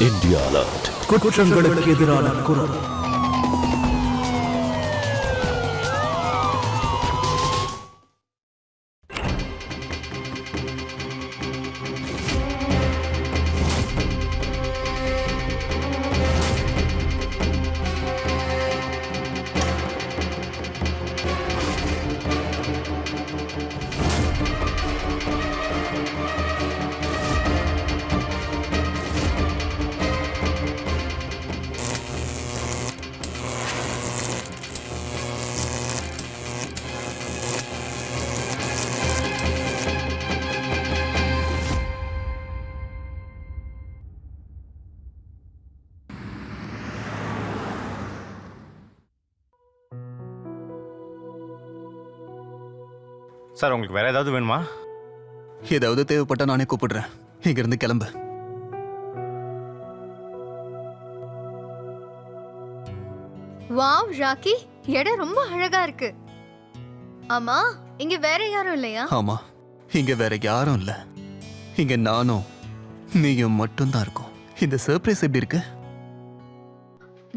India alert. குற்றங்களுக்கு எதிரான குரல். சார், உங்களுக்கு வேற ஏதாவது வேணுமா? ஏதாவது தேவைப்பட்டா நானே கூப்பிடுறேன். இங்க இருந்து கிளம்பு. வாவ் ராக்கி, இடம் ரொம்ப அழகா இருக்கு. ஆமா, இங்க வேற யாரும் இல்லையா? ஆமா, இங்க வேற யாரும் இல்ல. இங்க நானும் நீயும் மட்டும்தான் இருக்கோம். இந்த சர்ப்ரைஸ் எப்படி இருக்கு?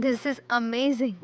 This is amazing.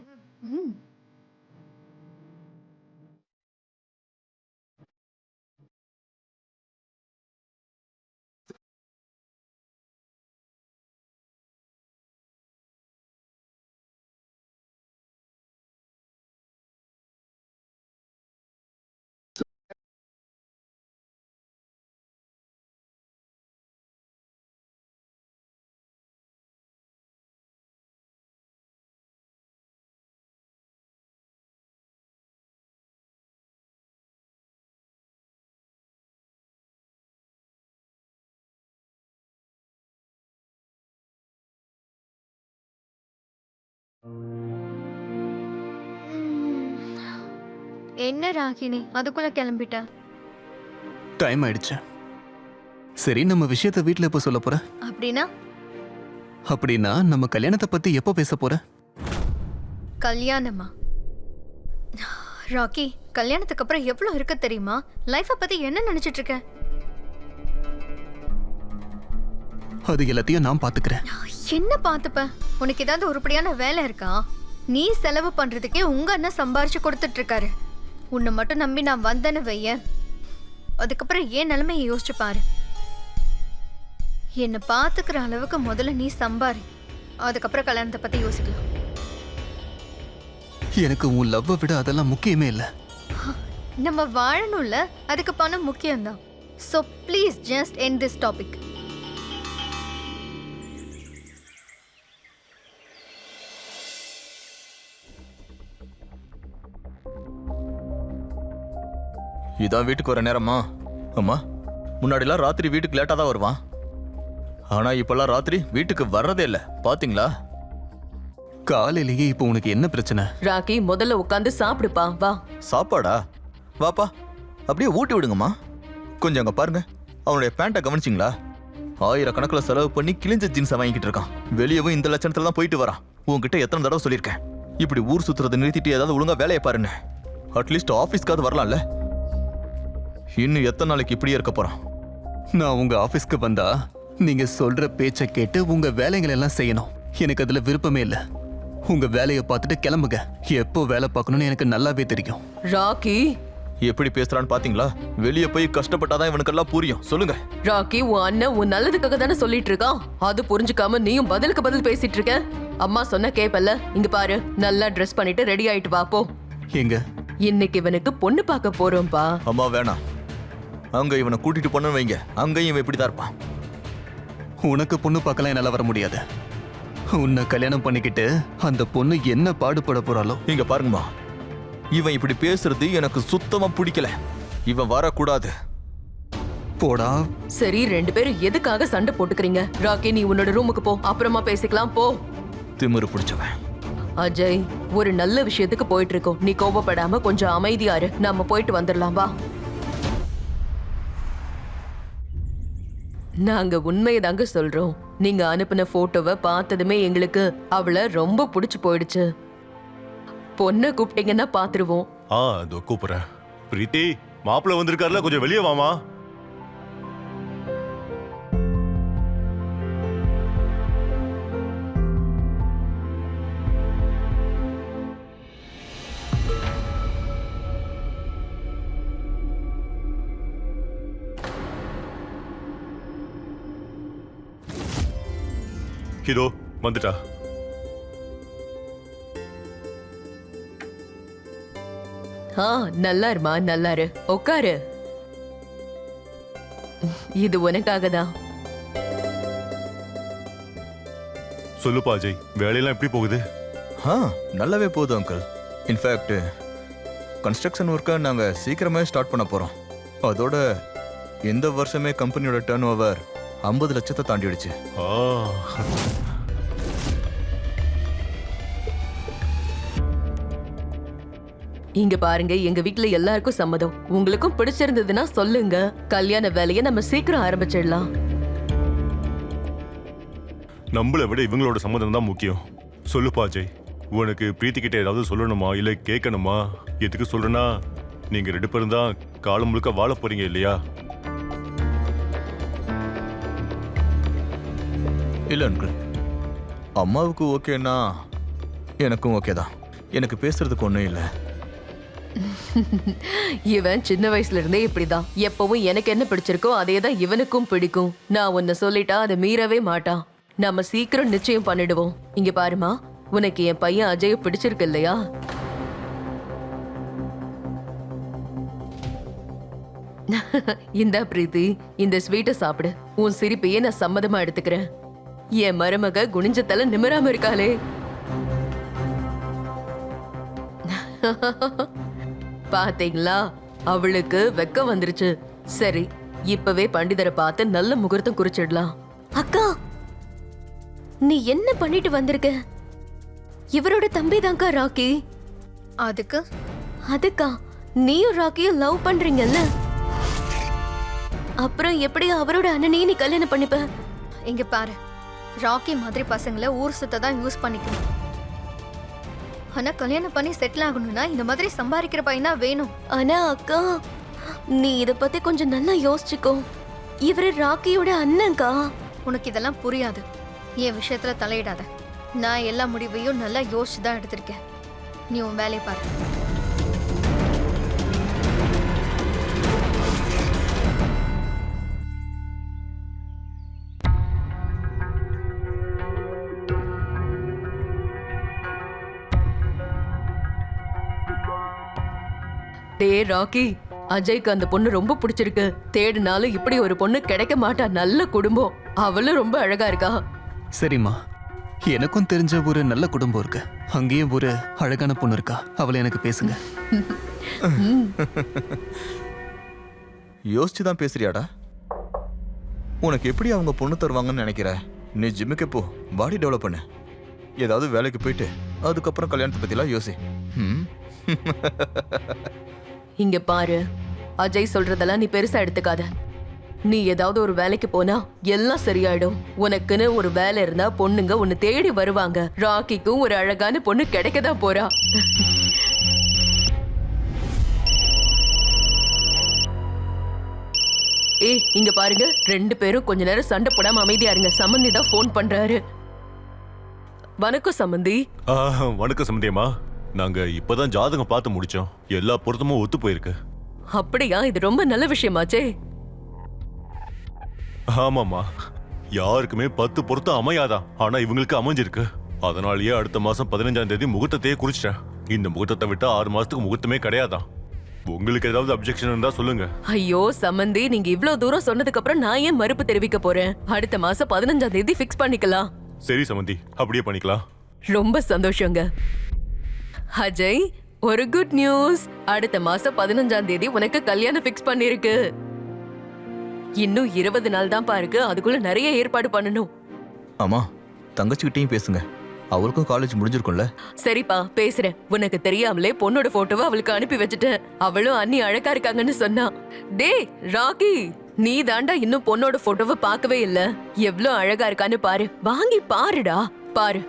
என்ன ராகினி, அதுக்குள்ள கிளம்பிட்ட? டைம் ஆயிடுச்சு. சரி, நம்ம விஷயத்தை வீட்ல எப்போ சொல்ல போற? அப்படின்னா அப்படின்னா நம்ம கல்யாணத்தை பத்தி எப்போ பேச போற? கல்யாணமா? ராக்கி, கல்யாணத்துக்கு அப்புறம் எவ்வளவு இருக்கு தெரியுமா? லைஃப பத்தி என்ன நினைச்சிட்டு இருக்க? அது எல்லாத்தையும் நான் பாத்துக்கிறேன். என்ன பாத்துப்ப? உனக்கு ஏதாவது உருப்படியான வேலை இருக்கா? நீ செலவு பண்றதுக்கே உங்க அண்ணன் சம்பாரிச்சு கொடுத்துட்டு இருக்காரு. உன்னை மட்டும் நம்பி நான் வந்தேன்னு வைய, அதுக்கப்புறம் ஏன் நிலைமையை யோசிச்சு பாரு. என்னை பாத்துக்கிற அளவுக்கு முதல்ல நீ சம்பாரி, அதுக்கப்புறம் கல்யாணத்தை பத்தி யோசிக்கலாம். எனக்கு உன் லவ்வை விட அதெல்லாம் முக்கியமே இல்ல. நம்ம வாழணும்ல, அதுக்கு பணம் முக்கியம்தான். So please just end this topic. இதான் வீட்டுக்கு வர நேரமா? அம்மா, முன்னாடிலாம் ராத்திரி வீட்டுக்கு லேட்டாக தான் வருவான். ஆனா இப்பெல்லாம் ராத்திரி வீட்டுக்கு வர்றதே இல்லை, பாத்தீங்களா? காலையிலேயே இப்போ உனக்கு என்ன பிரச்சனை? ராக்கி, முதல்ல உட்காந்து சாப்பிடுப்பா, வா. சாப்பாடா? வாப்பா, அப்படியே ஊட்டி விடுங்கம்மா. கொஞ்சம் அங்க பாருங்க, அவனுடைய பேண்ட்டை கவனிச்சிங்களா? ஆயிரக்கணக்கில் செலவு பண்ணி கிழிஞ்ச ஜீன்ஸை வாங்கிட்டு இருக்கான். வெளியவும் இந்த லட்சணத்துல தான் போயிட்டு வரான். உங்ககிட்ட எத்தனை தடவை சொல்லியிருக்கேன், இப்படி ஊர் சுத்துறதை நிறுத்திட்டு ஏதாவது ஒழுங்கா வேலையை பாருன்னு. அட்லீஸ்ட் ஆஃபீஸ்க்காவது வரலாம்ல. இன்னும் எத்தனை நாளைக்கு இப்படியே இருக்க போறான்? நான் உங்க ஆபீஸ்க்கு வந்தா நீங்க சொல்ற பேச்சை கேட்டு உங்க வேலைகளை எல்லாம் செய்யணும். எனக்கு அதுல விருப்பமே இல்ல. உங்க வேலையை பார்த்துட்டு கிளம்புங்க. எப்போ வேலை பார்க்கணும்னு எனக்கு நல்லாவே தெரியும். ராக்கி, எப்படி பேசுறான்னு பாத்தீங்களா? வெளியே போய் கஷ்டப்பட்டாதான் இவனுக்கெல்லாம் புரியும். சொல்லுங்க. ராக்கி, உன் அண்ணன் உன் நல்லதுக்காக தானே சொல்லிட்டு இருக்கான். அது புரிஞ்சுக்காம நீயும் பதிலுக்கு பதில் பேசிட்டு இருக்க. அம்மா சொன்ன கேப்பல்ல. இங்க பாரு, நல்லா ட்ரெஸ் பண்ணிட்டு ரெடி ஆயிட்டு வா, போ. எங்க? இன்னைக்கு இவனுக்கு பொண்ணு பார்க்க போறோம்பா. அம்மா வேணாம், அங்க இவனை கூட்டிட்டு போன வைங்க, அங்கேயும் இவன் இப்படிதான் இருப்பான். உனக்கு பொண்ணு பார்க்கலாம் என்னால வர முடியாது. உன்னை கல்யாணம் பண்ணிக்கிட்டு அந்த பொண்ணு என்ன பாடுபட போறாளோ. இங்க பாருங்கம்மா, இவன் இப்படி பேசுறது எனக்கு சுத்தமா பிடிக்கல. இவன் வரக்கூடாது. போடா. சரி, ரெண்டு பேரும் எதுக்காக சண்டை போட்டுக்கிறீங்க? ராக்கி, நீ உன்னோட ரூமுக்கு போ, அப்புறமா பேசிக்கலாம், போ. திமிரு பிடிச்சவன். அஜய், ஒரு நல்ல விஷயத்துக்கு போயிட்டு இருக்கோம். நீ கோபப்படாம கொஞ்சம் அமைதியாரு. நாம போயிட்டு வந்துடலாம், வா. நாங்க உண்மையதாங்க சொல்றோம். நீங்க அனுப்பின போட்டோவை பார்த்ததுமே எங்களுக்கு அவளை ரொம்ப பிடிச்சு போயிடுச்சு. பொண்ணை கூப்பிட்டீங்கன்னா பாத்துருவோம். அதோ கூப்பிடுறேன். பிரீத்தி, மாப்பிள்ள வந்திருக்காருல, கொஞ்சம் வெளியே வாமா. இதோ வந்துட்டா. நல்லா இருமா, நல்லா இரு, உட்காரு. இது உனக்காக தான். சொல்லுப்பா அஜய், வேலையெல்லாம் எப்படி போகுது? நல்லாவே போகுது அங்கிள். இன்ஃபேக்ட் கன்ஸ்ட்ரக்ஷன் ஒர்க்கை நாங்கள் சீக்கிரமே ஸ்டார்ட் பண்ண போகிறோம். அதோட இந்த வருஷமே கம்பெனியோட டர்ன் ஓவர் 50 லட்சத்தை தாண்டிடுச்சு. ஆ, இங்க பாருங்க, எங்க வீட்ல எல்லாருக்கும் சம்மதம். உங்களுக்கும் பிடிச்சிருந்ததுன்னா சொல்லுங்க. கல்யாண வேலையை நம்ம சீக்கிரம் ஆரம்பிச்சிடலாம். நம்மளை விட இவங்களோட சம்மதம் தான் முக்கியம். சொல்லுப்பா அஜய், உனக்கு பிரீத்தி கிட்ட ஏதாவது சொல்லணுமா இல்லை கேட்கணுமா? எதுக்கு சொல்றேன்னா, நீங்க 2 பேரும் தான் காலம் முழுக்க வாழ போறீங்க இல்லையா? இல்லை அங்கிள், அம்மாவுக்கு ஓகேன்னா எனக்கும் ஓகே தான். எனக்கு பேசுறதுக்கு ஒன்றும் இல்லை. இவன் சின்ன வயசுல இருந்தே இப்படிதான். எப்பவும் எனக்கு என்ன பிடிச்சிருக்கோ அதே தான் இவனுக்கும் பிடிக்கும். நான் உன்னை சொல்லிட்டா அதை மீறவே மாட்டான். நம்ம சீக்கிரம் நிச்சயம் பண்ணிடுவோம். இங்க பாருமா, உனக்கு என் பையன் அஜய் பிடிச்சிருக்கு இல்லையா? இந்தா பிரீத்தி, இந்த ஸ்வீட்டை சாப்பிடு. உன் சிரிப்பையே நான் சம்மதமா எடுத்துக்கிறேன். என் மருமக குனிஞ்ச தலை நிமிராம இருக்காளே. பாத்தீங்களா, அவளுக்கு வெக்கம் வந்துருச்சு. சரி, இப்பவே பண்டிதரை பார்த்து நல்ல முகூர்த்தம் குறிச்சிடலாம். அக்கா, நீ என்ன பண்ணிட்டு வந்திருக்க? இவரோட தம்பி தான்க்கா ராக்கி. அதுக்கா நீயும் ராக்கியும் லவ் பண்றீங்கல்ல, அப்புறம் எப்படி அவரோட அண்ணனையும் நீ கல்யாணம் பண்ணிப்ப? இங்க பாரு, ராக்கி மாதிரி பசங்களை ஊர் சுத்த தான் யூஸ் பண்ணிக்கணும். ஆனா கல்யாணம் பண்ணி செட்டில் ஆகணும்னா இந்த மாதிரி சம்பாதிக்கிற பையனா வேணும். ஆனா அக்கா, நீ இத பத்தி கொஞ்சம் நல்லா யோசிச்சுக்கோ. இவரு ராக்கியோட அண்ணன்கா. உனக்கு இதெல்லாம் புரியாது. என் விஷயத்துல தலையிடாத. நான் எல்லா முடிவையும் நல்லா யோசிச்சு தான் எடுத்திருக்கேன். நீ உன் வேலையை பாரு. டே ராக்கி, அஜய்க்கு அந்த பொண்ணு ரொம்ப பிடிச்சிருக்கு. தேடினாலும் இப்படி ஒரு பொண்ணு கிடைக்க மாட்டா. நல்ல குடும்பம், அவளும் ரொம்ப அழகா இருக்கா. சரிம்மா, எனக்கும் தெரிஞ்ச ஒரு நல்ல குடும்பம் இருக்கு. அங்கேயும் ஒரு அழகான பொண்ணு இருக்கா. அவளை எனக்கு பேசுங்க. யோசிச்சு தான் பேசுறியாடா? உனக்கு எப்படி அவங்க பொண்ணு தருவாங்கன்னு நினைக்கிற? நீ ஜிம்முக்கு போ, பாடி டெவலப் பண்ணு. ஏதாவது வேலைக்கு போயிட்டு அதுக்கப்புறம் கல்யாணத்தை பத்திலாம் யோசி. இங்க பாரு, அஜய் சொல்றதெல்லாம் நீ பெருசா எடுத்துக்காத. நீ ஏதாவது ஒரு வேலைக்கு போனா எல்லாம் சரியாயிடும். உனக்குன்னு ஒரு வேலை இருந்தா பொண்ணுங்க உன்னை தேடி வருவாங்க. ராக்கிக்கும் ஒரு அழகான பொண்ணு கிடைக்கதான் போறா. ஏய், இங்க பாருங்க, 2 பேரும் கொஞ்ச நேரம் சண்டை போடாம அமைதியா இருங்க. சம்பந்தி தான் போன் பண்றாரு. வணக்கம் சம்பந்தி. வணக்கம் சம்பந்தியம்மா. நாங்க இப்பதான் ஜாதகம் பார்த்து முடிச்சோம். எல்லா பொருத்தமும் ஒத்து போயிருக்கு. அப்படியா? இது ரொம்ப நல்ல விஷயமாச்சே. ஆமாமா, யாருக்குமே 10 பொருத்தம் அமையாதான். ஆனா இவங்களுக்கு அமைஞ்சிருக்கு. அதனாலயே அடுத்த மாசம் 15ஆம் தேதி முகூர்த்தத்தையே குறிச்சிட்டேன். இந்த முகூர்த்தத்தை விட்டா 6 மாசத்துக்கு முகூர்த்தமே கிடையாதான். உங்களுக்கு ஏதாவது அப்ஜெக்ஷன் இருந்தா சொல்லுங்க. ஐயோ சம்பந்தி, நீங்க இவ்வளவு தூரம் சொன்னதுக்கு அப்புறம் நான் ஏன் மறுப்பு தெரிவிக்க போறேன்? அடுத்த மாசம் 15ஆம் தேதி ஃபிக்ஸ் பண்ணிக்கலாம். சரி சம்பந்தி, அப்படியே பண்ணிக்கலாம். ரொம்ப சந்தோஷங்க. அஜய், ஒரு குட் நியூஸ். அடுத்த மாசம் 15ஆம் தேதி உனக்கு கல்யாணம் ஃபிக்ஸ் பண்ணிருக்கு. இன்னும் 20 நாள் தான் பாருக்கு. அதுக்குள்ள நிறைய ஏற்பாடு பண்ணணும். ஆமா, தங்கச்சிக்கிட்டையும் பேசுங்க. அவளுக்கும் காலேஜ் முடிஞ்சிருக்கும்ல. சரிப்பா, பேசுறேன். உனக்கு தெரியாமலே பொண்ணோட போட்டோவை அவளுக்கு அனுப்பி வச்சுட்டேன். அவளும் அண்ணி அழகா இருக்காங்கன்னு சொன்னா. டேய் ராக்கி, நீ தாண்டா இன்னும் பொண்ணோட போட்டோவை பார்க்கவே இல்ல. எவ்வளவு அழகா இருக்கான்னு பாரு. வாங்கி பாருடா, பாரு.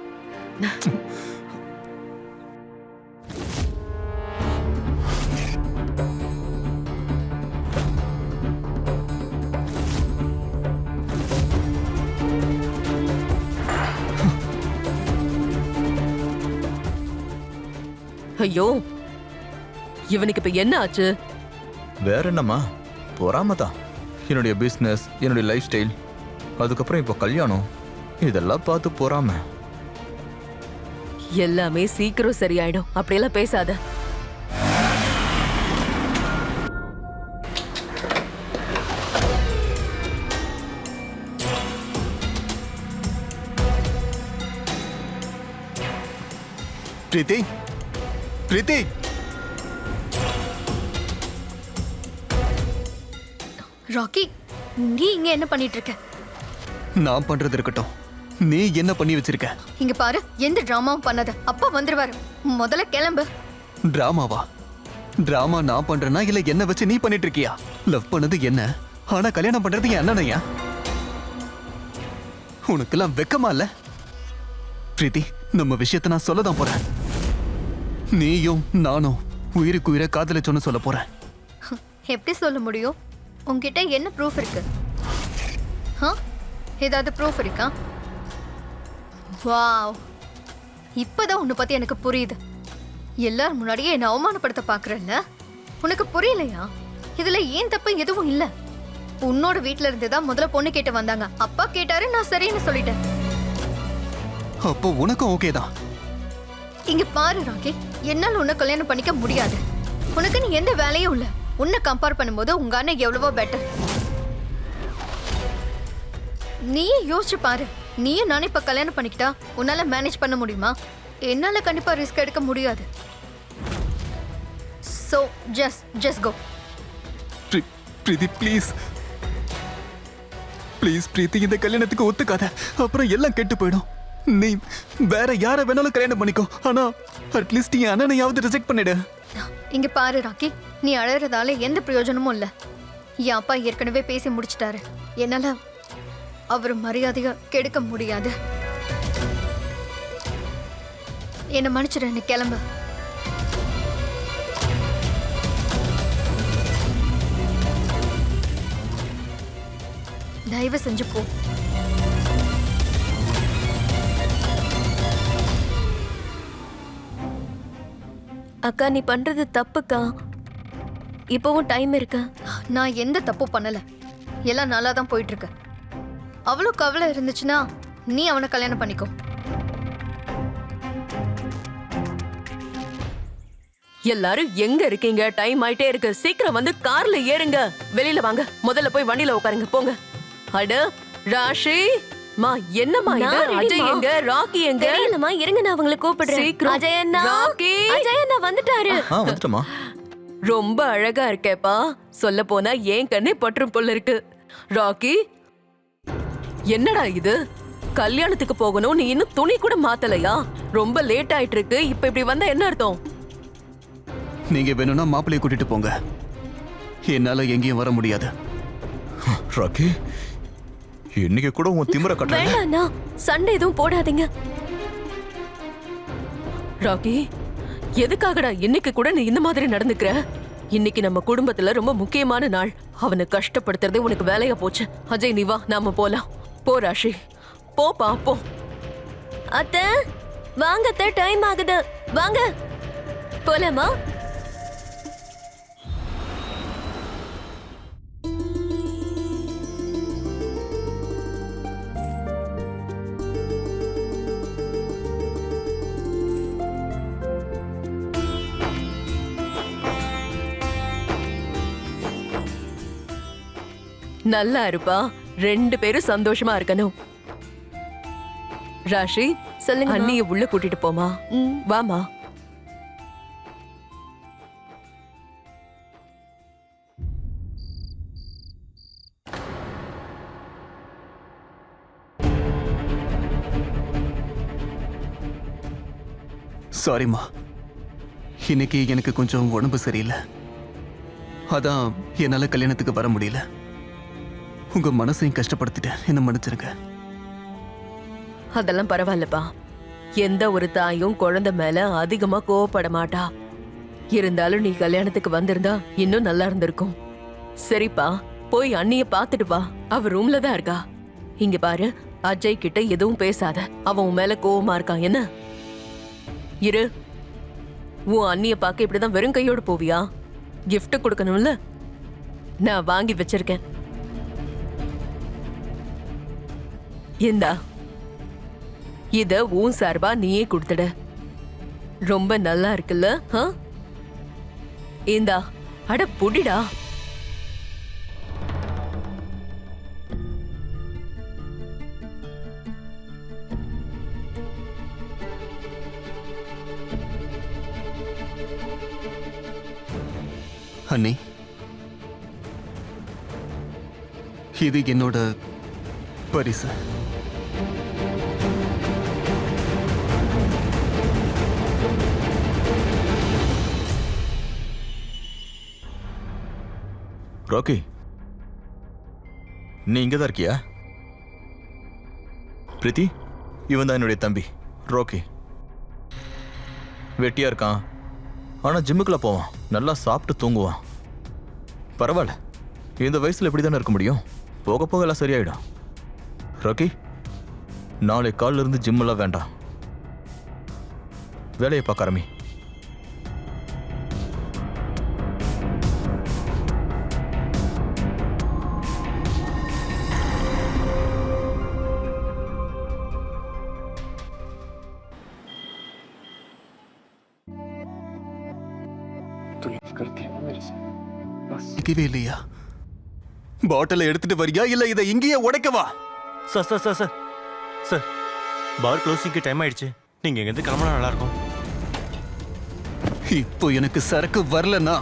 ஐயோ, இவனுக்கு இப்ப என்ன ஆச்சு? வேற என்னம்மா, பொறாம தான். என்னுடைய பிஸ்னஸ், என்னுடைய லைஃப் ஸ்டைல், அதுக்கப்புறம் இப்போ கல்யாணம், இதெல்லாம் பார்த்து போறாம. எல்லாமே சீக்கிரம் சரியாயிடும். அப்படியெல்லாம் பேசாத. பிரீத்தி, பிரீத்தி, ராக்கி, நீ இங்க என்ன பண்ணிட்டு இருக்க? நான் பண்றது இருக்கட்டும், நீ என்ன பண்ணி வச்சிருக்க? இங்க பாரு, எந்த டிராமாவும் பண்ணாத. அப்பா வந்துருவாரு. முதல்ல கிளம்பு. டிராமாவா? டிராமா நான் பண்றேனா இல்ல என்ன வச்சு நீ பண்ணிட்டு இருக்கியா? லவ் பண்ணது என்ன, ஆனா கல்யாணம் பண்றது என் அண்ணனையா? உனக்கெல்லாம் வெக்கமா இல்ல? பிரீத்தி, நம்ம விஷயத்தை நான் சொல்லதான் போறேன். நீயும் நானும் உயிருக்கு உயிரை காதலிச்சோன்னு சொல்ல போறேன். எப்படி சொல்ல முடியும்? உன்கிட்ட என்ன ப்ரூஃப் இருக்கு? ஏதாவது ப்ரூஃப் இருக்கா? வாவ், இப்பதான் உன்னை பத்தி எனக்கு புரியுது. எல்லாரும் முன்னாடியே என்னை அவமானப்படுத்த பாக்குறல்ல? உனக்கு புரியலையா? இதுல ஏன் தப்பு எதுவும் இல்ல. உன்னோட வீட்ல இருந்துதான் முதல்ல பொண்ணு கேட்டு வந்தாங்க. அப்பா கேட்டாரு, நான் சரின்னு சொல்லிட்டேன். அப்போ உனக்கும் ஓகே தான். இங்க பாரு ராக்கி, என்னால உன்னை கல்யாணம் பண்ணிக்க முடியாது. உனக்கு நீ எந்த வேலையும் இல்ல. உன்னை கம்பேர் பண்ணும்போது உங்க அண்ணன் எவ்வளவோ பெட்டர். நீயே யோசிச்சு பாரு. நீயும் நானே இப்ப கல்யாணம் பண்ணிக்கிட்டா உன்னால மேனேஜ் பண்ண முடியுமா? என்னால கண்டிப்பா ரிஸ்க் எடுக்க முடியாது. So just go. Preethi please, please Preethi, இந்த கல்யாணத்துக்கு ஒத்துக்காத. அப்புறம் எல்லாம் கெட்டு போயிடும். நீ வேற யார வேணாலும் கல்யாணம் பண்ணிக்கோ, ஆனா அட்லீஸ்ட் என் அண்ணனையாவது ரிஜெக்ட் பண்ணிடு. இங்க பாரு ராக்கி, நீ அழறதால எந்த பிரயோஜனமும் இல்ல. என் அப்பா ஏற்கனவே பேசி முடிச்சிட்டாரு. என்னால அவர் மரியாதைய கெடுக்க முடியாது. என்ன மன்னிச்சிடு, நீ கிளம்பு. தயவு செஞ்சு போ. அக்கா, நீ பண்றது தப்புக்கா. இப்பவும் டைம் இருக்கு. நான் எந்த தப்பு பண்ணல. எல்லாம் நல்லா தான் போயிட்டு இருக்கு. அவ்வளோ கவலை இருந்துச்சுன்னா நீ அவனை கல்யாணம் பண்ணிக்கோ. எல்லாரும் எங்க இருக்கீங்க? டைம் ஆயிட்டே இருக்கு. சீக்கிரம் வந்து கார்ல ஏறுங்க. வெளியில வாங்க. முதல்ல போய் வண்டியில உட்காருங்க. போங்க. அட ராஷி, மா என்னம்மா இது? நான் ready, அஜய் மா. எங்க? ராக்கி எங்க? தெரியலமா, இருங்க, நான் அவங்களை கூப்பிடுறேன். சீக்கிரம். அஜய் அண்ணா, ராக்கி. அஜய் அண்ணா வந்துட்டாரு. வந்துட்டோமா? ரொம்ப அழகா இருக்கேப்பா. சொல்ல போனா ஏன் கண்ணே பற்றும் போல இருக்கு. ராக்கி, என்னடா இது? கல்யாணத்துக்கு போகணும், நீ இன்னும் துணி கூட மாத்தலையா? ரொம்ப லேட் ஆயிட்டு இருக்கு. இப்ப இப்படி வந்தா என்ன அர்த்தம்? நீங்க வேணும்னா மாப்பிள்ளையை கூட்டிட்டு போங்க, என்னால எங்கேயும் வர முடியாது. ராக்கி, இன்னைக்கு கூட உன் திமிர கட்டல. வேண்டாண்ணா, சண்டை எதுவும் போடாதீங்க. ராக்கி, எதுக்காகடா இன்னைக்கு கூட நீ இந்த மாதிரி நடந்துக்கிற? இன்னைக்கு நம்ம குடும்பத்துல ரொம்ப முக்கியமான நாள். அவனை கஷ்டப்படுத்துறதே உனக்கு வேலையா போச்சு. அஜய், நீ வா, நாம போலாம். போ ராஷி, போ பாப்போம். அத்தை, வாங்க அத்தை, டைம் ஆகுது. வாங்க போலாமா? நல்லா இருப்பா. ரெண்டு பேரும் சந்தோஷமா இருக்கணும். ராஷி, சொல்லுங்க. அண்ணிய உள்ள கூட்டிட்டு போமா. வாமா. சாரிம்மா, இன்னைக்கு எனக்கு கொஞ்சம் உடம்பு சரியில்லை, அதான் என்னால கல்யாணத்துக்கு வர முடியல. உங்க மனசையும் கஷ்டப்படுத்திட்டேன், என்ன மன்னிச்சிருங்க. அதெல்லாம் பரவாயில்லப்பா. எந்த ஒரு தாயும் குழந்தை மேல அதிகமா கோவப்பட மாட்டா. இருந்தாலும் நீ கல்யாணத்துக்கு வந்திருந்தா இன்னும் நல்லா இருந்திருக்கும். சரிப்பா, போய் அண்ணிய பாத்துட்டு வா. அவ ரூம்ல தான் இருக்கா. இங்க பாரு, அஜய் கிட்ட எதுவும் பேசாத. அவன் உன் மேல கோவமா இருக்கான். என்ன இரு, உன் அண்ணிய பார்க்க இப்படிதான் வெறும் கையோடு போவியா? gift கொடுக்கணும்ல, நான் வாங்கி வச்சிருக்கேன். இந்தா, இத உன் சார்பா நீயே கொடுத்துட. ரொம்ப நல்லா இருக்குல்ல? இந்தா, அட புடிடா. அண்ணி, இது என்னோட பரிசு. ராக்கி, நீ இங்க தான் இருக்கியா? பிரீத்தி, இவன் தான் என்னுடைய தம்பி ராக்கி. வெட்டியா இருக்கான், ஆனா ஜிம்முக்குள்ள போவான், நல்லா சாப்பிட்டு தூங்குவான். பரவாயில்ல, இந்த வயசுல எப்படி தானே இருக்க முடியும்? போக போக எல்லாம் சரியாயிடும். ராக்கி, நாளை காலில இருந்து ஜிம் எல்லாம் வேண்டாம், வேலையை பார்க்க ஆரம்பி. இங்கவே இல்லையா? பாட்டில எடுத்துட்டு வரியா இல்ல இதை இங்கேயே உடைக்கவா? Sir sir sir sir sir, bar க்ளோசிங்க்கு டைம் ஆயிடுச்சு. நீங்க எங்க கிளம்பினா நல்லா இருக்கும். இப்போ எனக்கு சரக்கு வரலன்னா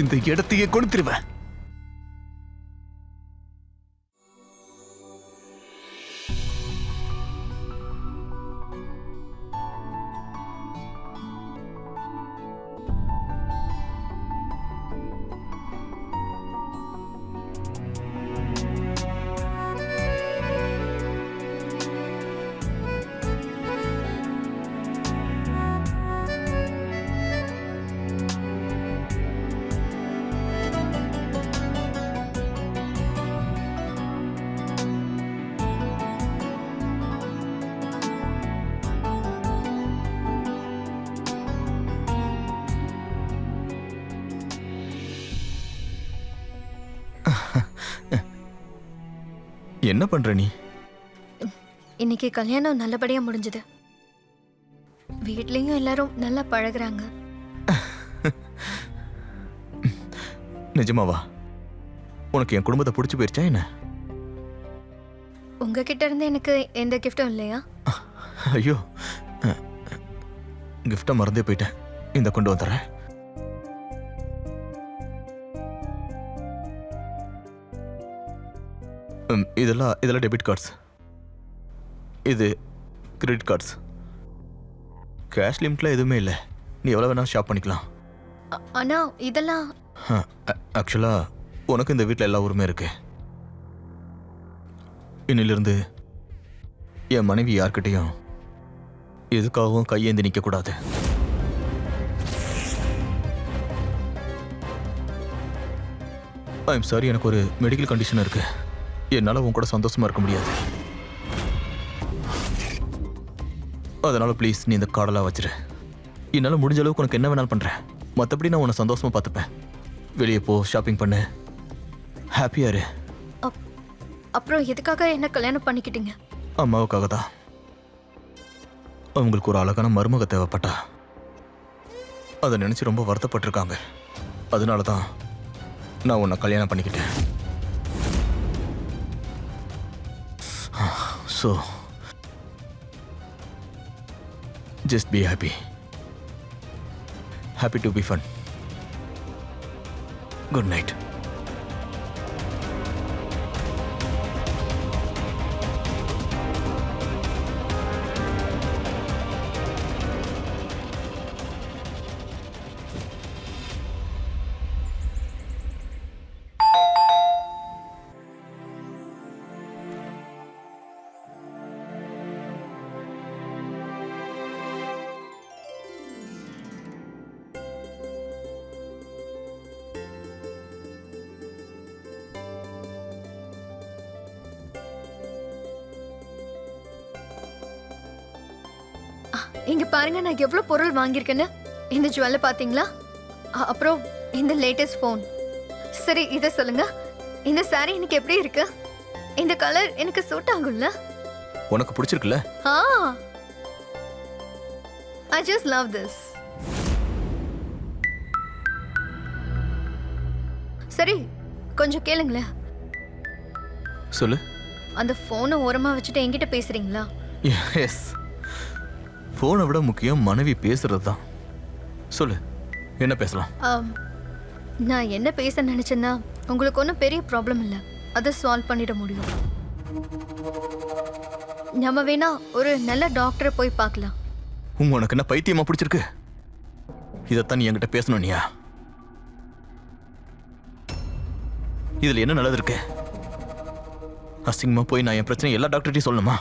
இந்த இடத்தையே கொடுத்துருவேன். என்ன பண்ற நீ? இன்னைக்கு கல்யாணம் நல்லபடியா முடிஞ்சது. வீட்லயும் எல்லாரும் நல்லா பழகுறாங்க. நிஜமாவா? உனக்கு என் குடும்பத்தை பிடிச்சு போயிருச்சா என்ன? உங்ககிட்ட இருந்து எனக்கு எந்த கிஃப்டும் இல்லையா? ஐயோ, கிஃப்டை மறந்தே போயிட்டேன். இந்த கொண்டு வந்துடுறேன். இதெல்லாம் டெபிட் கார்ட்ஸ், இது கிரெடிட் கார்ட்ஸ். கேஷ் லிமிட்லாம் எதுவுமே இல்லை, நீ எவ்வளோ வேணாலும் ஷாப் பண்ணிக்கலாம். ஆனா இதெல்லாம் ஆக்சுவலாக உனக்கு இந்த வீட்டில் எல்லா ஊருமே இருக்கு. இன்னிலிருந்து என் மனைவி யார்கிட்டையும் எதுக்காகவும் கையேந்தி நிற்கக்கூடாது. ஐம் சாரி, எனக்கு ஒரு மெடிக்கல் கண்டிஷன் இருக்கு. என்னால் உன் கூட சந்தோஷமா இருக்க முடியாது. அதனால ப்ளீஸ் நீ இந்த கார்டெல்லாம் வச்சிரு. என்னால் முடிஞ்ச அளவுக்கு உனக்கு என்ன வேணாலும் பண்ணுறேன். மற்றபடி நான் உன்னை சந்தோஷமா பார்த்துப்பேன். வெளியே போ, ஷாப்பிங் பண்ணு, ஹாப்பியா இரு. அப்புறம் எதுக்காக என்ன கல்யாணம் பண்ணிக்கிட்டீங்க? அம்மாவுக்காக தான். அவங்களுக்கு ஒரு அழகான மருமக தேவைப்பட்டா. அதை நினச்சி ரொம்ப வருத்தப்பட்டிருக்காங்க. அதனால தான் நான் உன்னை கல்யாணம் பண்ணிக்கிட்டேன். So, just be happy. Happy to be fun. Good night. இங்க பாருங்க, நான் எவ்வளவு பொருள் வாங்கியிருக்கேன்னு. இந்த ஜுவல்ல பாத்தீங்களா? அப்புறம் இந்த லேட்டஸ்ட் ஃபோன். சரி, இதை சொல்லுங்க, இந்த சாரி எனக்கு எப்படி இருக்கு? இந்த கலர் எனக்கு சூட் ஆகும்ல? உனக்கு பிடிச்சிருக்குல்ல? ஆ I just love this. சரி கொஞ்சம் கேளுங்களேன். சொல்லு. அந்த போனை ஓரமா வச்சுட்டு என்கிட்ட பேசுறீங்களா? எஸ். போனை விட முக்கியம் மனைவி பேசுறது தான். சொல்லு, என்ன பேசலாம்? நான் என்ன பேச நினைச்சேன்னா உங்களுக்கு ஒன்றும் பெரிய ப்ராப்ளம் இல்லை, அதை சால்வ் பண்ணிட முடியும். நம்ம வேணா ஒரு நல்ல டாக்டரை போய் பார்க்கலாம். உனக்கு என்ன பைத்தியமா பிடிச்சிருக்கு? இதைத்தான் நீ என்கிட்ட பேசணும். நீயா இதுல என்ன நல்லது இருக்கு? அசிங்கமா போய் நான் என் பிரச்சனை எல்லா டாக்டர்கிட்டையும் சொல்லணுமா?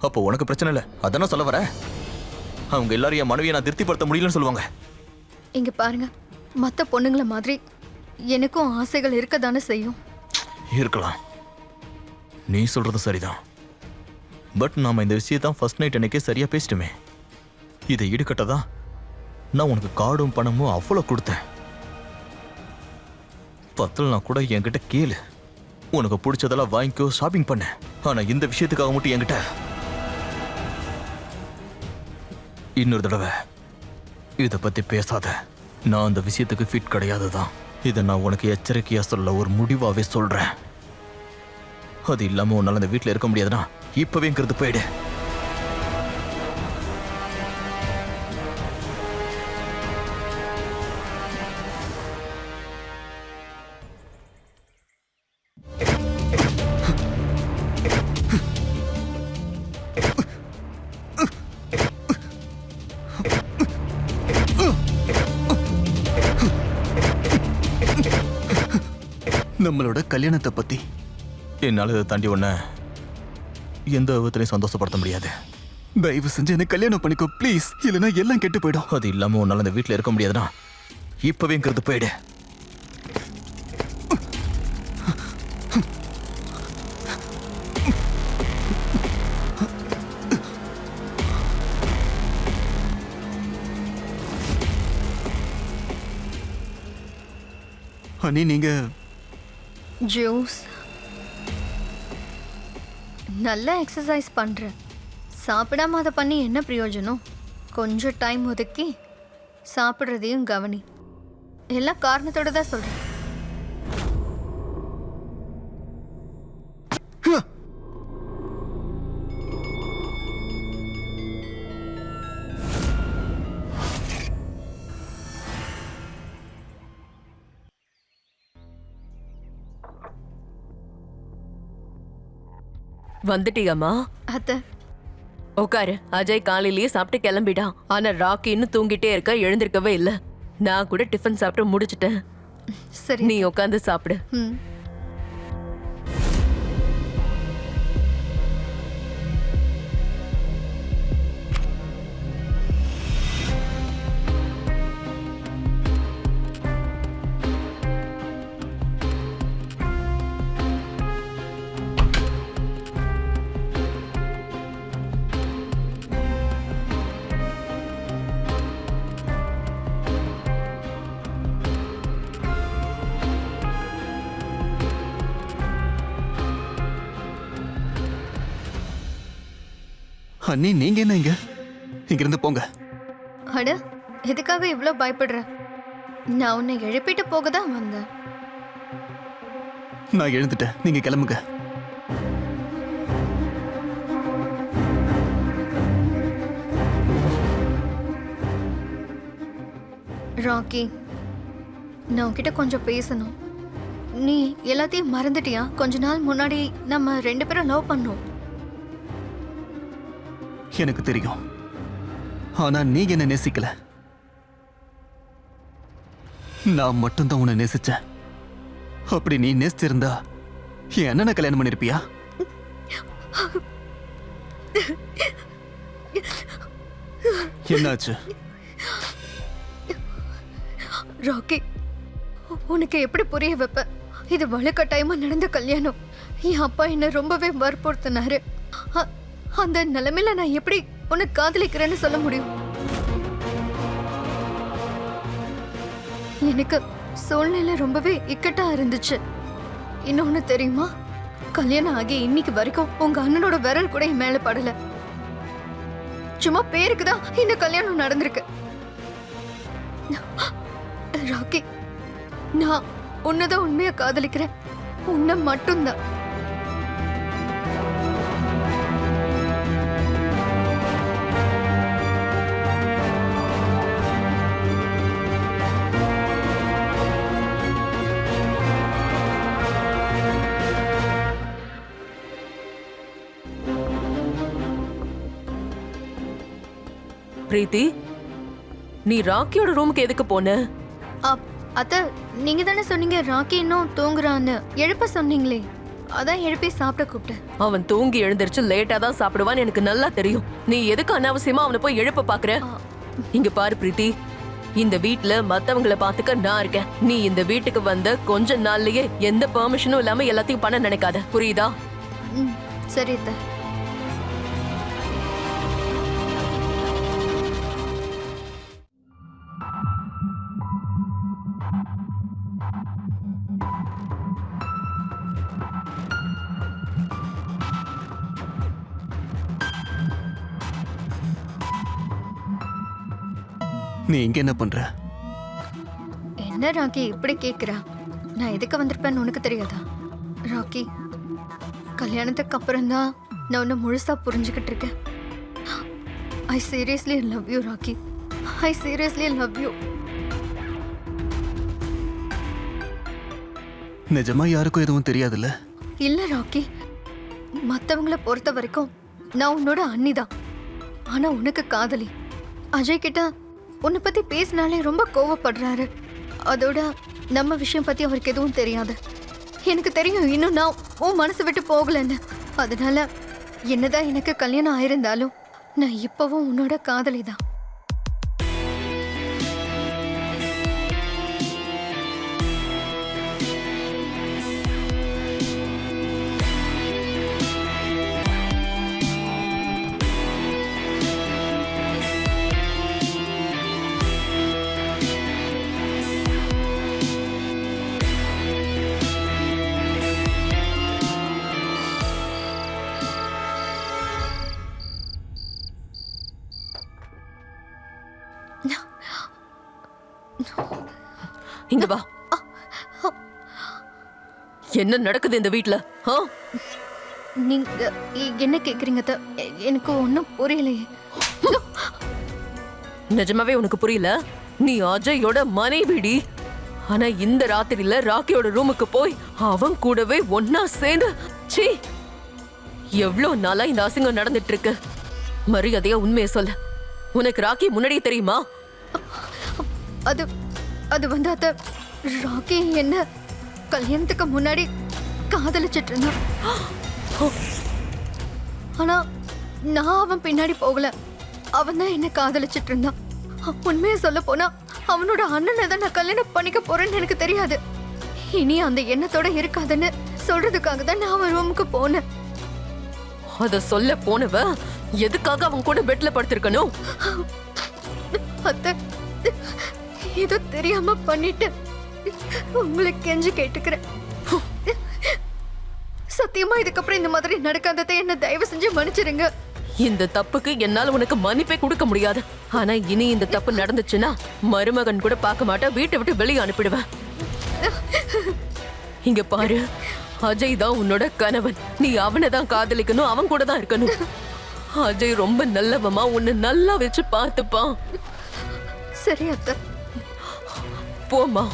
அப்போ உனக்கு பிரச்சனை இல்லை அதானே சொல்ல வர? அவங்க எல்லாரும் என் மனைவியை நான் திருப்திப்படுத்த முடியலன்னு சொல்லுவாங்க. இங்க பாருங்க, மற்ற பொண்ணுங்கள மாதிரி எனக்கும் ஆசைகள் இருக்க தானே செய்யும். இருக்கலாம், நீ சொல்றது சரிதான். பட் நாம இந்த விஷயத்தான் ஃபர்ஸ்ட் நைட் அன்னைக்கே சரியா பேசிட்டுமே. இதை ஈடுகட்டதான் நான் உனக்கு கார்டும் பணமும் அவ்வளோ கொடுத்தேன். பத்தலனா கூட என்கிட்ட கேளு, உனக்கு பிடிச்சதெல்லாம் வாங்கிக்கோ, ஷாப்பிங் பண்ண. ஆனா இந்த விஷயத்துக்காக மட்டும் என்கிட்ட இன்னொரு தடவை இதை பத்தி பேசாத. நான் அந்த விஷயத்துக்கு ஃபிட் கிடையாது தான். இதை நான் உனக்கு எச்சரிக்கையா சொல்ல ஒரு முடிவாவே சொல்றேன். அது இல்லாம உன்னால அந்த வீட்டில் இருக்க முடியாதுன்னா இப்பவேங்கிறது போயிடு. நம்மளோட கல்யாணத்தை பத்தி என்னால் இதை தாண்டி ஒன்ன எந்த விதத்திலையும் சந்தோஷப்படுத்த முடியாது. தயவு செஞ்சு என்ன கல்யாணம் பண்ணிக்கோ ப்ளீஸ், இல்லைன்னா எல்லாம் கெட்டு போயிடும். அது இல்லாம உன்னால அந்த வீட்டில் இருக்க முடியாதுன்னா இப்பவேங்கிறது போயிடு. அண்ணி நீங்க ஜூஸ் நல்லா எக்ஸசைஸ் பண்ணுறேன், சாப்பிடாம அதை பண்ணி என்ன பிரயோஜனம்? கொஞ்சம் டைம் ஒதுக்கி சாப்பிட்றதையும் கவனி. எல்லாம் காரணத்தோட தான் சொல்கிறேன். வந்துட்டியாமா? அத்தை உட்காரு. அஜய் காலையிலேயே சாப்பிட்டு கிளம்பிட்டான். ஆனா ராக்கி இன்னும் தூங்கிட்டே இருக்க, எழுந்திருக்கவே இல்ல. நான் கூட டிஃபன் சாப்பிட்டு முடிச்சிட்டேன். சரி நீ உட்காந்து சாப்பிடு. ம். அண்ணி நீங்க என்ன இங்கிருந்து போங்க. அட எதுக்காக இவ்வளோ பயப்படுற? நான் உன்னை எழுப்பிட்டு போக தான் வந்தேன். நான் எழுந்துட்டேன், நீங்க கிளம்புங்க. ராக்கி, நான் உன்கிட்ட கொஞ்சம் பேசணும். நீ எல்லாத்தையும் மறந்துட்டியா? கொஞ்ச நாள் முன்னாடி நம்ம 2 பேரும் லவ் பண்ணோம். எனக்கு தெரியும், ஆனா நீங்க என்ன நேசிக்கல. நான் மட்டும்தான் உன்னை நேசிச்சேன். அப்படி நீ நேசிச்சிருந்தா என் அண்ணனை கல்யாணம் பண்ணிருப்பியா? என்னாச்சு? ராக்கி, உனக்கு எப்படி புரிய வைப்ப? இது வலுக்கட்டாயமா நடந்த கல்யாணம். என் அப்பா என்ன ரொம்பவே வற்புறுத்தினாரு. அந்த நிலைமையில நான் எப்படி உன்னை காதலிக்கிறேன்னு சொல்ல முடியும்? எனக்கு சூழ்நிலை ரொம்பவே இக்கட்டா இருந்துச்சு. இன்னொன்னு தெரியுமா, கல்யாணம் ஆகி இன்னைக்கு வரைக்கும் உங்க அண்ணனோட விரல் கூட என் மேல படல. சும்மா பேருக்கு தான் இந்த கல்யாணம் நடந்திருக்கு. ராக்கி, நான் உன்னதான் உண்மையா காதலிக்கிறேன். உன்னை மட்டும்தான். பிரீத்தி, நீ ராக்கியோட ரூமுக்கு எதுக்கு போன? அத்த, நீங்க தானே சொன்னீங்க ராக்கி இன்னும் தூங்குறான்னு. எழுப்ப சொன்னீங்களே, அதான் எழுப்பி சாப்பிட கூப்பிட்டேன். அவன் தூங்கி எழுந்திருச்சு லேட்டா தான் சாப்பிடுவான்னு எனக்கு நல்லா தெரியும். நீ எதுக்கு அனாவசியமா அவனை போய் எழுப்ப பாக்குற? இங்க பாரு பிரீத்தி, இந்த வீட்ல மத்தவங்கள பாத்துக்க நான் இருக்கேன். நீ இந்த வீட்டுக்கு வந்த கொஞ்ச நாள்லயே எந்த பெர்மிஷனும் இல்லாம எல்லாத்தையும் பண்ண நினைக்காத, புரியுதா? சரி அத்த. நீ இங்க என்ன பண்ற? என்ன ராக்கி இப்படி கேக்குறா? நான் எதுக்கு வந்திருப்பேன்னு உனக்கு தெரியாதா? ராக்கி, கல்யாணத்துக்கு அப்புறம் தான் நான் உன்னை முழுசா புரிஞ்சுக்கிட்டு இருக்கேன். I seriously love you Rocky. I seriously love you. நிஜமா யாருக்கும் எதுவும் தெரியாதுல்ல? இல்ல ராக்கி, மத்தவங்கள பொறுத்த வரைக்கும் நான் உன்னோட அண்ணிதான். ஆனா உனக்கு காதலி. அஜய் கிட்ட உன்னை பத்தி பேசினாலே ரொம்ப கோவப்படுறாரு. அதோட நம்ம விஷயம் பத்தி அவருக்கு எதுவும் தெரியாது. எனக்கு தெரியும் இன்னும் நான் உன் மனசு விட்டு போகலன்னு. அதனால என்னதான் எனக்கு கல்யாணம் ஆயிருந்தாலும் நான் இப்பவும் உன்னோட காதலி தான். இங்க வா. என்ன நடக்குது இந்த வீட்ல? நீங்க என்ன கேக்குறீங்க? எனக்கு ஒன்னும் புரியலையே. நிஜமாவே உனக்கு புரியல? நீ அஜயோட மனைவிடி. ஆனா இந்த ராத்திரியில ராக்கியோட ரூமுக்கு போய் அவன் கூடவே ஒன்னா சேர்ந்து, சீ, எவ்வளவு நாளா இந்த அசிங்கம் நடந்துட்டு இருக்கு. மரியாதையா உண்மையை சொல்ல, உனக்கு ராக்கி முன்னாடியே தெரியுமா? அது அது வந்து அத்த, ராக்கி என்ன கல்யாணத்துக்கு முன்னாடி காதலிச்சிட்டு இருந்தான். ஆனா நான் அவன் பின்னாடி போகல. அவன் தான் என்ன காதலிச்சிட்டு இருந்தான். உண்மையை சொல்ல போனா அவனோட அண்ணனை தான் நான் கல்யாணம் பண்ணிக்க போறேன்னு எனக்கு தெரியாது. இனி அந்த எண்ணத்தோட இருக்காதுன்னு சொல்றதுக்காக தான் நான் அவன் ரூமுக்கு போனேன். அத சொல்ல போனவ எதுக்காக அவன் கூட பெட்ல படுத்திருக்கணும்? அத்தை, ஏதோ தெரியாம பண்ணிட்டு உங்களுக்கு கெஞ்சி கேட்டுக்கிறேன். சத்தியமா இதுக்கப்புறம் இந்த மாதிரி நடக்காததை என்ன தயவு செஞ்சு மன்னிச்சிருங்க. இந்த தப்புக்கு என்னால உனக்கு மன்னிப்பே கொடுக்க முடியாது. ஆனா இனி இந்த தப்பு நடந்துச்சுன்னா மருமகன் கூட பார்க்க மாட்டேன், வீட்டை விட்டு வெளியே அனுப்பிடுவேன். இங்க பாரு, அஜய் தான் உன்னோட கணவன். நீ அவனை தான் காதலிக்கணும், அவன் கூட தான் இருக்கணும். அஜய் ரொம்ப நல்லவமா, உன்னை நல்லா வச்சு பார்த்துப்பான். சரி அத்தை, போமா.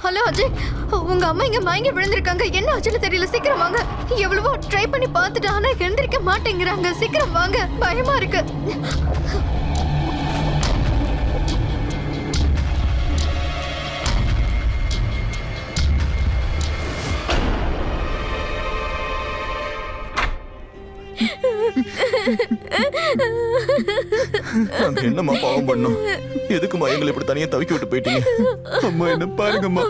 ஹலோ அஜய், உங்க அம்மா இங்க மயங்கி விழுந்திருக்காங்க. என்ன ஆச்சுன்னு தெரியல, சீக்கிரம் வாங்க. எவ்வளவோ ட்ரை பண்ணி பார்த்துட்டு ஆனா எழுந்திருக்க மாட்டேங்கிறாங்க. சீக்கிரம் வாங்க, பயமா இருக்கு. நாங்க என்னம்மா பாவம் பண்ணோம்? எதுக்குமா எங்களை இப்படி தனியா தவிக்க விட்டு போயிட்டீங்க? அம்மா என்ன பாருங்கம்மா.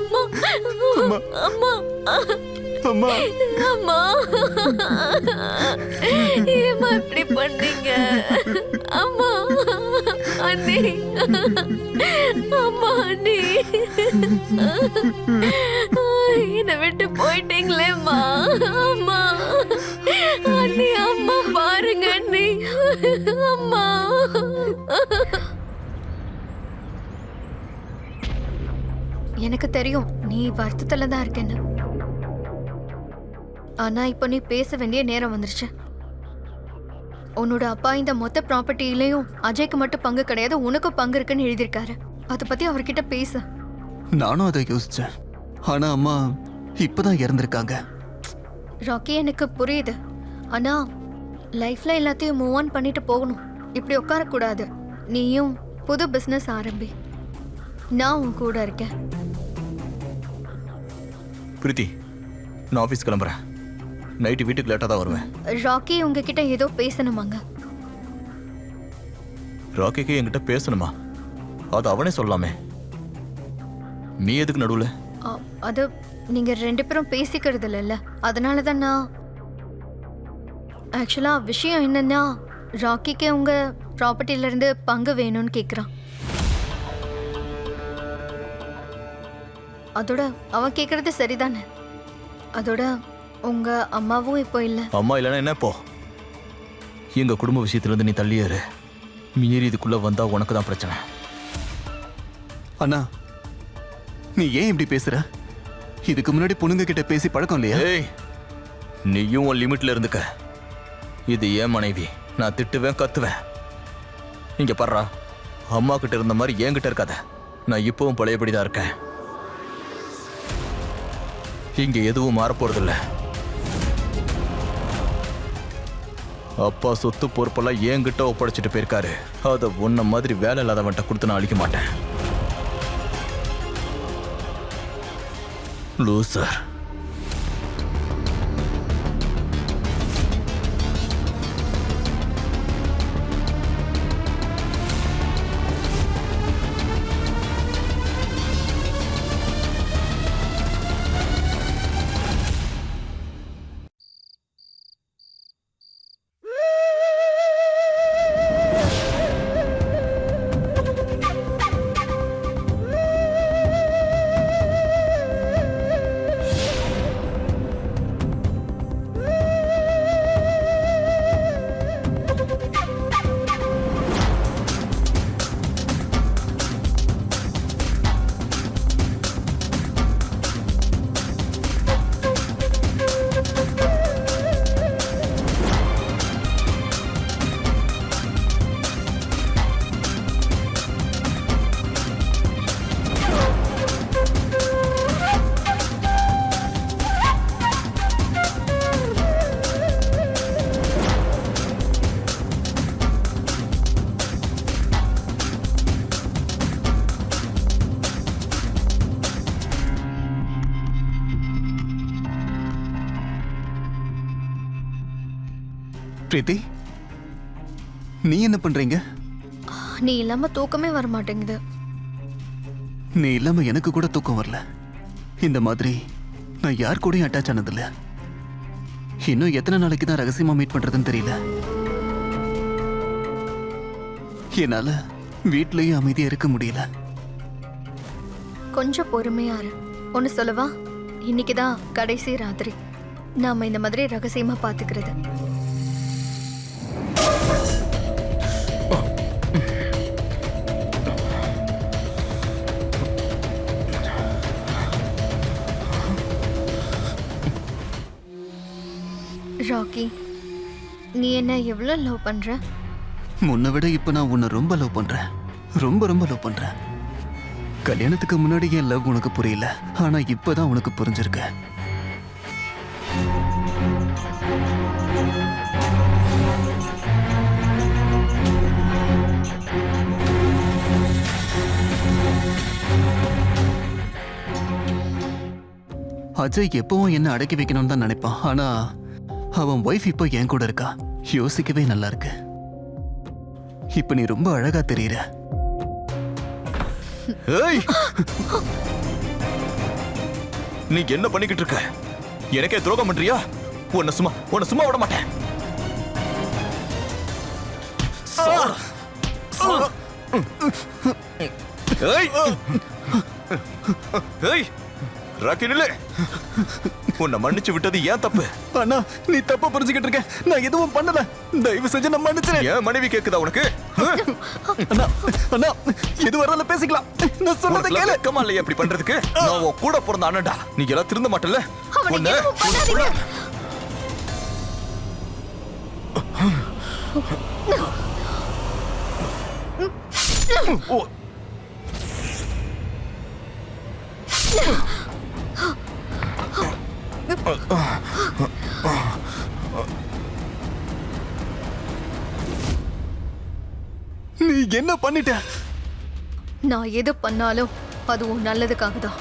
அம்மா அம்மா அம்மா அம்மா ஏம்மா இப்படி பண்ணீங்க? அம்மா அண்ணி, அம்மா அண்ணி, என்னை விட்டு போயிட்டீங்களேம்மா. அம்மா அண்ணி, அம்மா பாருங்க அண்ணி, அம்மா. எனக்கு தெரியும் நீ வருத்தத்துல தான் இருக்கேன்னு. ஆனா இப்ப நீ பேச வேண்டிய நேரம் வந்துருச்சு. உன்னோட அப்பா இந்த மொத்த ப்ராப்பர்ட்டிலையும் அஜய்க்கு மட்டும் பங்கு கிடையாது, உனக்கும் பங்கு இருக்குன்னு எழுதியிருக்காரு. அதை பத்தி அவர்கிட்ட பேச. நானும் அதை யோசிச்சேன். ஆனா அம்மா இப்பதான் இறந்திருக்காங்க. ராக்கி, எனக்கு புரியுது. ஆனா லைஃப்ல எல்லாத்தையும் மூவ் ஆன் பண்ணிட்டு போகணும். இப்படி உட்காரக்கூடாது. நீயும் புது பிசினஸ் ஆரம்பி. நான் உன் கூட இருக்கேன். பிரீத்தி, நான் ஆஃபீஸ் கிளம்புறேன். நைட்டு வீட்டுக்கு லேட்டாக தான் வருவேன். ராக்கி உங்ககிட்ட ஏதோ பேசணுமாங்க. ராக்கிக்கு என்கிட்ட பேசணுமா? அது அவனே சொல்லலாமே. நீ எதுக்கு நடுவுல? அது நீங்க ரெண்டு பேரும் பேசிக்கிறது இல்லைல்ல, அதனால தான் நான். ஆக்சுவலா விஷயம் என்னன்னா, ராக்கிக்கு உங்க ப்ராப்பர்ட்டில இருந்து பங்கு வேணும்னு கேக்குறான். அதோட அவன் கேக்குறது சரிதானே. அதோட உங்க அம்மாவும் இப்போ இல்ல. அம்மா இல்லைன்னா என்ன இப்போ? எங்க குடும்ப விஷயத்துல இருந்து நீ தள்ளியாரு. மீறி இதுக்குள்ள வந்தா உனக்கு தான் பிரச்சனை. அண்ணா, நீ ஏன் இப்படி பேசுற? இதுக்கு முன்னாடி பொண்ணுங்க கிட்ட பேசி பழக்கம் இல்லையா? ஏய், நீயும் உன் லிமிட்ல இருந்துக்க. இது ஏன் மனைவி. நான் திட்டுவேன், கத்துவேன். இங்க பாருடா, அம்மா கிட்ட இருந்த மாதிரி என்கிட்ட இருக்காத. நான் இப்பவும் பழையபடிதான் இருக்கேன். இங்க எதுவும் மாறப்போறதில்ல. அப்பா சொத்து பொறுப்பெல்லாம் என்கிட்ட ஒப்படைச்சிட்டு போயிருக்காரு. அதை உன்ன மாதிரி வேலை இல்லாதவன்ட்ட கொடுத்து நான் அழிக்க மாட்டேன். லூசர். பிரீத்தி, நீ என்ன பண்றீங்க? நீ இல்லாம தூக்கமே வர மாட்டேங்குது. நீ இல்லாம எனக்கு கூட தூக்கம் வரல. இந்த மாதிரி நான் யார் கூடயும் அட்டாச் ஆனதில்ல. இன்னும் எத்தனை நாளைக்கு தான் ரகசியமா மீட் பண்றதுன்னு தெரியல. என்னால வீட்லயும் அமைதியா இருக்க முடியல. கொஞ்சம் பொறுமையா இரு. ஒன்னு சொல்லவா? இன்னைக்குதான் கடைசி ராத்திரி. நாம இந்த மாதிரி ரகசியமா பாத்துக்கிறது. ராக்கி, நீ என்ன எவ்வளவு லவ் பண்ற? முன்ன விட இப்ப நான் உன்னை ரொம்ப லவ் பண்றேன். ரொம்ப ரொம்ப லவ் பண்றேன். கல்யாணத்துக்கு முன்னாடி என் லவ் உனக்கு புரியல, ஆனா இப்பதான் உனக்கு புரிஞ்சிருக்கு. அஜய் எப்பவும் என்ன அடக்கி வைக்கணும்னு தான் நினைப்பான். ஆனா அவன் ஒய்ஃப் இப்போ என் கூட இருக்கா. யோசிக்கவே நல்லா இருக்கு. இப்ப நீ ரொம்ப அழகா தெரியற. ஏய், நீ என்ன பண்ணிக்கிட்டு இருக்க? எனக்கே துரோகம் பண்றியா? உன்னை சும்மா விட மாட்டேன். ஏய், ஏய், ராக்கி நில்லு. உன்னை மன்னிச்சு விட்டது ஏன் தப்பு? அண்ணா, நீ தப்பா புரிஞ்சுக்கிட்டு இருக்க. நான் எதுவும் பண்ணல. தயவு செஞ்சு நான் மன்னிச்சிரு. ஏன் மனைவி கேக்குதா உனக்கு? அண்ணா, அண்ணா, எது வரல பேசிக்கலாம். நான் சொன்னதை கேளு. வெக்கமா இல்லையா இப்படி பண்றதுக்கு? நான் உன் கூட பிறந்த அண்ணன்டா. நீ எல்லாம் திருந்த மாட்டல. அவனை எதுவும் பண்ணாதீங்க. நீ என்ன பண்ணிட்ட? நான் எது பண்ணாலும் அது உன் நல்லதுக்காக தான்.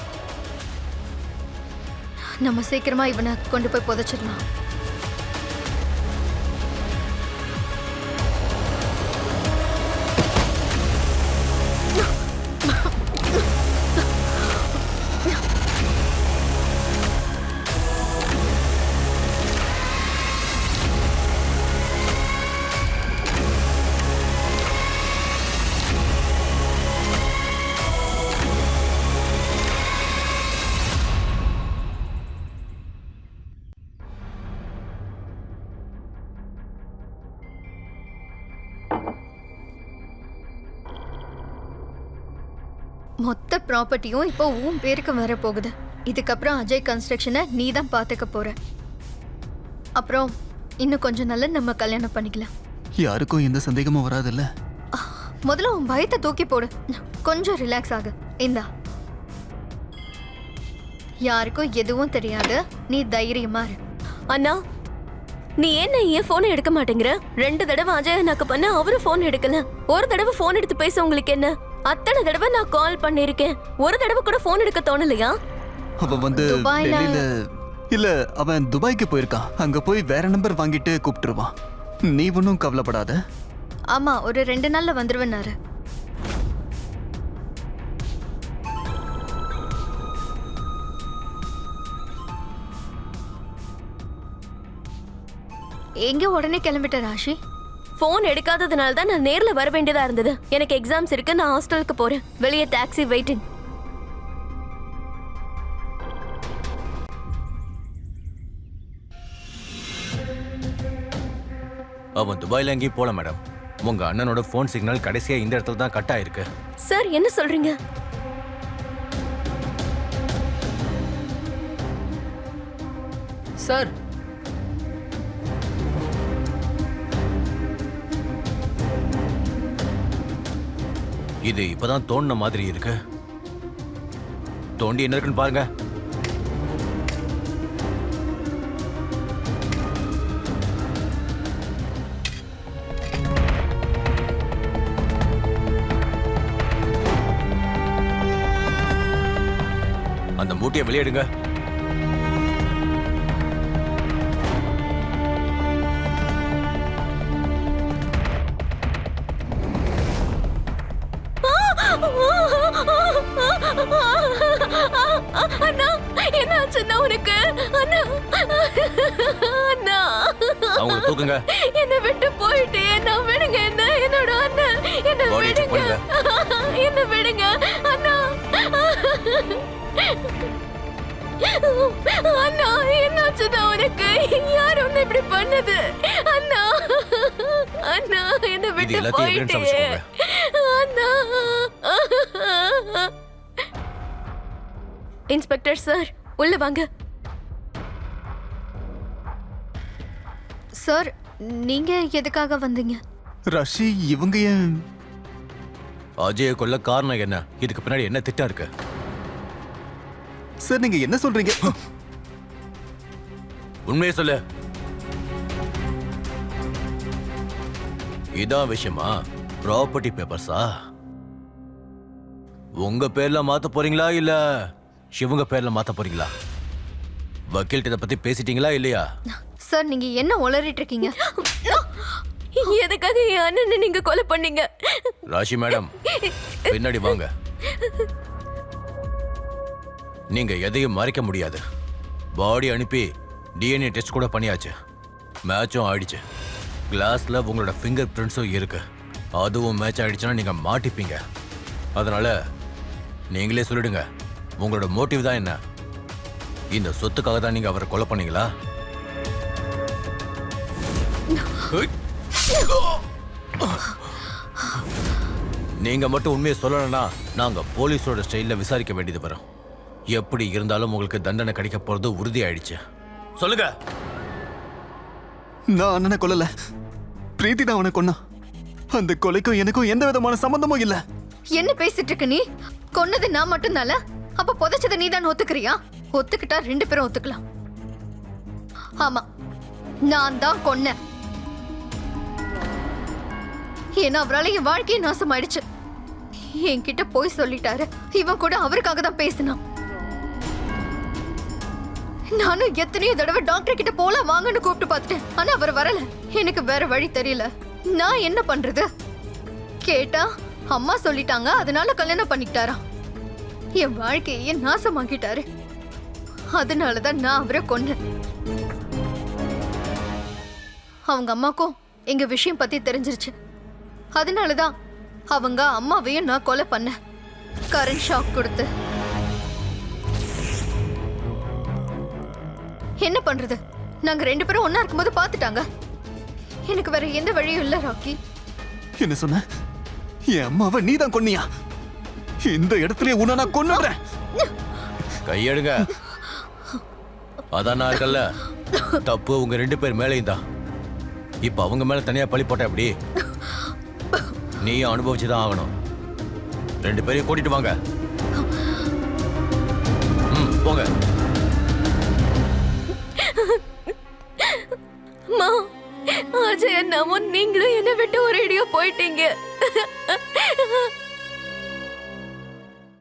நம்ம சீக்கிரமா இவனை கொண்டு போய் புதைச்சிடலாம். மொத்த ப்ராப்பர்ட்டியும் இப்போ உன் பேருக்கு வர போகுது. இதுக்கப்புறம் அஜய் கன்ஸ்ட்ரக்ஷனை நீ தான் பார்த்துக்க போற. அப்புறம் இன்னும் கொஞ்சம் நாள்ல நம்ம கல்யாணம் பண்ணிக்கலாம். யாருக்கும் எந்த சந்தேகமும் வராதுல்ல? முதல்ல உன் பயத்தை தூக்கி போடு. கொஞ்சம் ரிலாக்ஸ் ஆகு. இந்தா, யாருக்கும் எதுவும் தெரியாது. நீ தைரியமா இரு. அண்ணா, நீ என்ன என் போனை எடுக்க மாட்டேங்கிற? 2 தடவை அஜய் அண்ணாக்கு பண்ண, அவரு போன் எடுக்கல. ஒரு தடவை போன் எடுத்து பேச உங்களுக்கு என்ன? அத்தனை தடவை நான் கால் பண்ணிருக்கேன். ஒரு தடவை கூட போன் எடுக்க தோணலையா? அவன் வந்து துபாய்ல- டெல்லியில இல்ல, அவன் துபாய்க்கு போயிருக்கான். அங்க போய் வேற நம்பர் வாங்கிட்டு கூப்பிட்டுருவான். நீ ஒன்னும் கவலைப்படாத. ஆமா, ஒரு 2 நாள்ல வந்துருவேன்னாரு. எங்க உடனே கிளம்பிட்ட ராஷி? போன் எடுக்காததுனால தான் நான் நேர்ல வர வேண்டியதா இருந்தது. எனக்கு எக்ஸாம்ஸ் இருக்கு, நான் ஹாஸ்டலுக்கு போறேன். வெளியே டாக்ஸி வெயிட்டிங். அவன் துபாயில எங்கேயும் போல மேடம். உங்க அண்ணனோட போன் சிக்னல் கடைசியா இந்த இடத்துல தான் கட் ஆயிருக்கு. சார், என்ன சொல்றீங்க? சார், இது இப்பதான் தோணுன மாதிரி இருக்கு. தோண்டி என்ன இருக்குன்னு பாருங்க. அந்த மூட்டையை வெளியிடுங்க. அண்ணா என்னாச்சுன்னா உனக்கு? அண்ணா அண்ணா அவங்கள தூக்குங்க. என்ன விட்டு போயிட்டு என்ன விடுங்க. என்ன என்னோட அண்ணன் என்ன Body check விடுங்க. என்ன விடுங்க அண்ணா. அண்ணா என்னாச்சுன்னா உனக்கு? யார் உன்னை இப்படி பண்ணது? அண்ணா அண்ணா என்ன இது விட்டு எல்லாத்தையும் evidence போயிட்டு அமைச்சுக்கோங்க. அண்ணா. இன்ஸ்பெக்டர் சார் உள்ள வாங்க. சார் நீங்க எதுக்காக வந்தீங்க? ரஷி இவங்க ஏன் அஜயை கொல்ல காரணம் என்ன? இதுக்கு பின்னாடி என்ன திட்டம் இருக்கு? சார் நீங்க என்ன சொல்றீங்க? உண்மையை சொல்லு. இதான் விஷயமா? ப்ராப்பர்ட்டி பேப்பர்ஸா? உங்க பேர்ல மாத்த போறீங்களா இல்ல சிவங்க பேர்ல மாத்த போறீங்களா? வக்கீல்கிட்ட இதை பத்தி பேசிட்டீங்களா இல்லையா? சார் நீங்க என்ன உளறிட்டு இருக்கீங்க? எதுக்காக என் அண்ணனை நீங்க கொலை பண்ணீங்க? ராஷி மேடம் பின்னாடி வாங்க. நீங்க எதையும் மறைக்க முடியாது. பாடி அனுப்பி டிஎன்ஏ டெஸ்ட் கூட பண்ணியாச்சு. மேட்சும் ஆயிடுச்சு. கிளாஸ்ல உங்களோட ஃபிங்கர் பிரிண்ட்ஸும் இருக்கு. அதுவும் மேட்ச் ஆயிடுச்சுன்னா நீங்க மாட்டிப்பீங்க. அதனால நீங்களே சொல்லிடுங்க, உங்களோட மோட்டிவ் தான் என்ன? இந்த சொத்துக்காக தான் நீங்க அவரை கொலை பண்ணீங்களா? நீங்க மட்டும் உண்மையை சொல்லணும்னா நாங்க போலீஸோட ஸ்டைல்ல விசாரிக்க வேண்டியது வரும். எப்படி இருந்தாலும் உங்களுக்கு தண்டனை கிடைக்க போறது உறுதி ஆயிடுச்சு. சொல்லுங்க. நான் அண்ணனை கொல்லல. பிரீத்தி தான் அவனை கொன்னா. அந்த கொலைக்கும் எனக்கும் எந்த விதமான சம்பந்தமும் இல்ல. என்ன பேசிட்டு இருக்க நீ? கொன்னது நான் மட்டும்தான்ல. அப்ப புதைச்சதை நீ தான் ஒத்துக்கிறியா? ஒத்துக்கிட்டா 2 பேரும் ஒத்துக்கலாம். ஆமா நான் தான் கொன்னேன். ஏன்னா அவரால என் வாழ்க்கையை நாசமாயிடுச்சு. என்கிட்ட போய் சொல்லிட்டாரு. இவன் கூட அவருக்காக தான் பேசினான். நானும் எத்தனையோ தடவை டாக்டர் கிட்ட போலாம் வாங்கன்னு கூப்பிட்டு பார்த்துட்டேன். ஆனா அவர் வரல. எனக்கு வேற வழி தெரியல. நான் என்ன பண்றது? கேட்டா அம்மா சொல்லிட்டாங்க, அதனால கல்யாணம் பண்ணிக்கிட்டாராம். என் வாழ்க்கையே நாசமாக்கிட்டாரு. அதனாலதான் நான் அவரை கொன்னேன். அவங்க அம்மாக்கும் எங்க விஷயம் பத்தி தெரிஞ்சிருச்சு. அதனாலதான் அவங்க அம்மாவையும் நான் கொலை பண்ணேன். கரண்ட் ஷாக் கொடுத்து. என்ன பண்றது? நாங்க 2 பேரும் ஒன்னா இருக்கும்போது பாத்துட்டாங்க. எனக்கு வேற எந்த வழியும் இல்ல ராக்கி. என்ன சொன்ன? என் அம்மாவை நீ தான் கொன்னியா? இந்த இடத்துல உன்னை நான் கொன்னுடுறேன். கையெடுங்க. அதான் நான் இருக்கல்ல. தப்பு உங்க 2 பேர் மேலேயும் தான். இப்ப அவங்க மேல தனியா பழி போட்ட எப்படி? நீயும் அனுபவிச்சுதான் ஆகணும். 2 பேரையும் கூட்டிட்டு வாங்க. போங்க. மா அஜய் அண்ணாவும் நீங்களும் என்ன விட்டு ஒரு இடியோ போயிட்டீங்க.